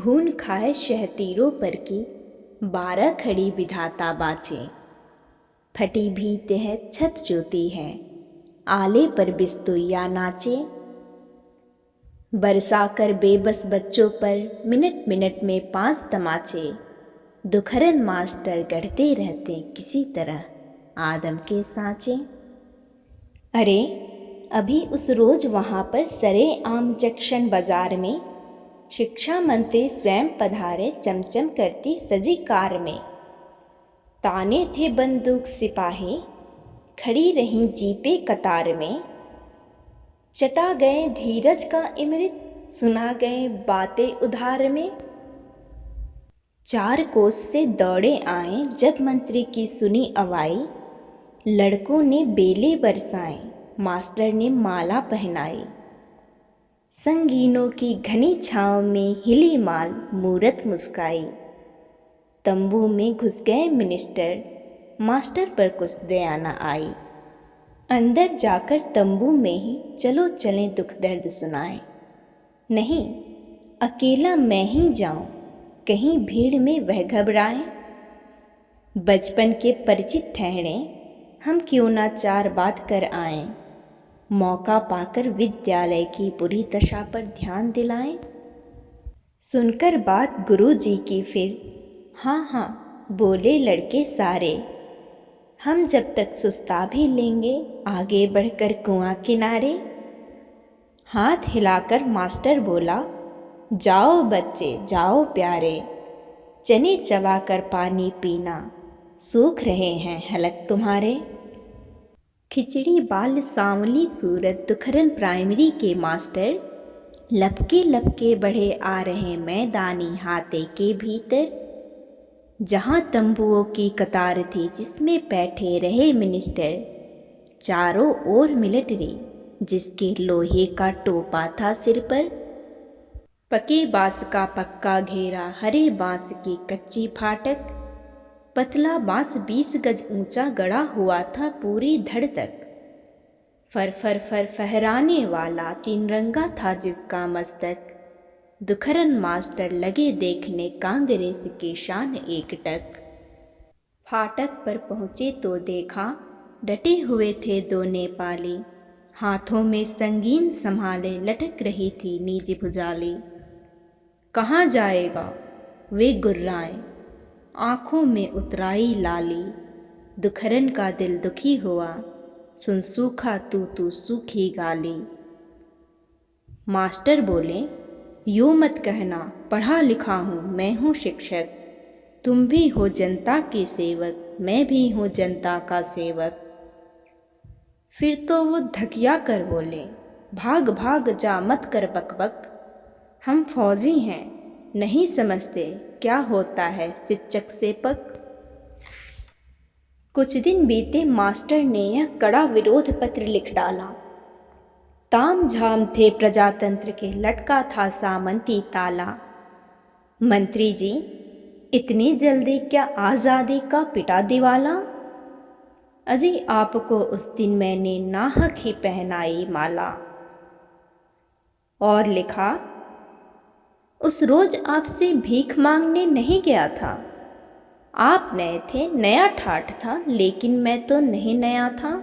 घून खाए शहतीरों पर की 12 खड़ी विधाता बाचे। फटी भी तह छत जोती है, आले पर बिस्तुइया नाचे। बरसा कर बेबस बच्चों पर मिनट मिनट में 5 तमाचे। दुखरन मास्टर गढ़ते रहते किसी तरह आदम के सांचे। अरे अभी उस रोज वहाँ पर सरे आम जंक्शन बाजार में शिक्षा मंत्री स्वयं पधारे चमचम करती सजी कार में। ताने थे बंदूक सिपाही, खड़ी रहीं जीपें कतार में। चटा गए धीरज का अमृत, सुना गए बातें उधार में। 4 कोस से दौड़े आए जब मंत्री की सुनी अवाई। लड़कों ने बेले बरसाए, मास्टर ने माला पहनाई। संगीनों की घनी छाँव में हिली माल, मूरत मुस्काई। तंबू में घुस गए मिनिस्टर, मास्टर पर कुछ दया न आई। अंदर जाकर तंबू में ही चलो चलें दुख दर्द सुनाए। नहीं अकेला मैं ही जाऊं, कहीं भीड़ में वह घबराए। बचपन के परिचित ठहरे हम, क्यों ना 4 बात कर आएं। मौका पाकर विद्यालय की बुरी दशा पर ध्यान दिलाएं। सुनकर बात गुरुजी की फिर हाँ हाँ बोले लड़के सारे। हम जब तक सुस्ता भी लेंगे आगे बढ़कर कुआं किनारे। हाथ हिलाकर मास्टर बोला, जाओ बच्चे जाओ प्यारे। चने चबाकर पानी पीना, सूख रहे हैं हलक तुम्हारे। खिचड़ी बाल सांवली सूरत दुखरन प्राइमरी के मास्टर। लपके लपके बढ़े आ रहे मैदानी हाथे के भीतर। जहाँ तंबुओं की कतार थी जिसमें बैठे रहे मिनिस्टर। चारों ओर मिलिट्री जिसके लोहे का टोपा था सिर पर। पके बांस का पक्का घेरा, हरे बांस की कच्ची फाटक। पतला बांस 20 गज ऊंचा गड़ा हुआ था पूरी धड़ तक। फर फर फर फहराने वाला 3 रंगा था जिसका मस्तक। दुखरन मास्टर लगे देखने कांग्रेस की शान एकटक। फाटक पर पहुँचे तो देखा डटे हुए थे 2 नेपाली। हाथों में संगीन संभाले लटक रही थी निजी भुजाली। कहाँ जाएगा वे गुर्राए, आँखों में उतराई लाली। दुखरन का दिल दुखी हुआ, सुन सूखा तू सूखी गाली। मास्टर बोले, यूँ मत कहना पढ़ा लिखा हूँ मैं हूँ शिक्षक। तुम भी हो जनता के सेवक, मैं भी हूँ जनता का सेवक। फिर तो वो धकिया कर बोले, भाग भाग जा मत कर बकबक। हम फौजी हैं नहीं समझते क्या होता है शिक्षक से पक। कुछ दिन बीते मास्टर ने यह कड़ा विरोध पत्र लिख डाला। ताम झाम थे प्रजातंत्र के, लटका था सामंती ताला। मंत्री जी इतनी जल्दी क्या आज़ादी का पिटा दिवाला। अजी आपको उस दिन मैंने नाहक ही पहनाई माला। और लिखा, उस रोज आपसे भीख मांगने नहीं गया था। आप नए थे, नया ठाठ था, लेकिन मैं तो नहीं नया था।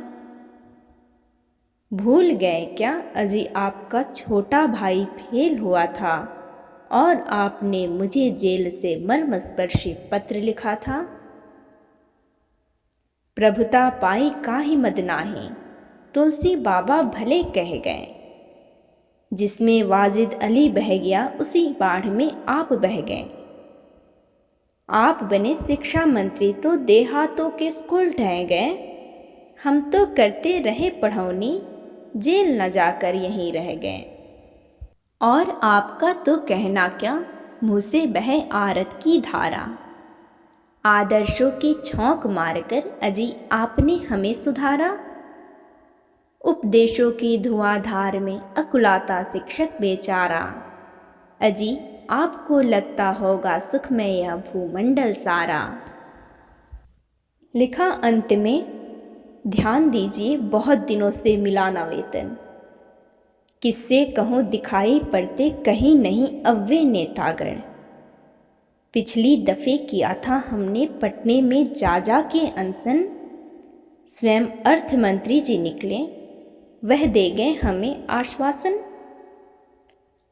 भूल गए क्या अजी आपका छोटा भाई फेल हुआ था और आपने मुझे जेल से मर्मस्पर्शी पत्र लिखा था। प्रभुता पाई काहि मद नाहीं, तुलसी बाबा भले कह गए। जिसमें वाजिद अली बह गया उसी बाढ़ में आप बह गए। आप बने शिक्षा मंत्री तो देहातों के स्कूल ढह गए। हम तो करते रहे पढ़ौनी, जेल न जाकर यहीं रह गए। और आपका तो कहना क्या, मुँह से बहे आरत की धारा। आदर्शों की छौंक मारकर अजी आपने हमें सुधारा। उपदेशों की धुआंधार में अकुलाता शिक्षक बेचारा। अजी आपको लगता होगा सुख में यह भूमंडल सारा। लिखा अंत में, ध्यान दीजिए बहुत दिनों से मिला ना वेतन। किससे कहूँ दिखाई पड़ते कहीं नहीं अब वे नेतागण। पिछली दफ़े किया था हमने पटने में जा जा के अनशन, स्वयं अर्थ मंत्री जी निकले, वह दे गए हमें आश्वासन।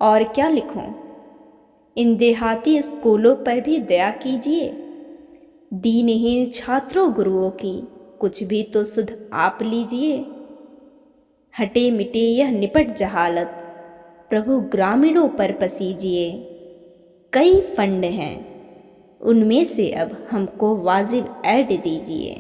और क्या लिखूं, इन देहाती स्कूलों पर भी दया कीजिए, दीनहीन छात्रों गुरुओं की कुछ भी तो सुध आप लीजिए। हटे मिटे यह निपट जहालत, प्रभु ग्रामीणों पर पसीजिए। कई फंड हैं, उनमें से अब हमको वाजिब ऐड दीजिए।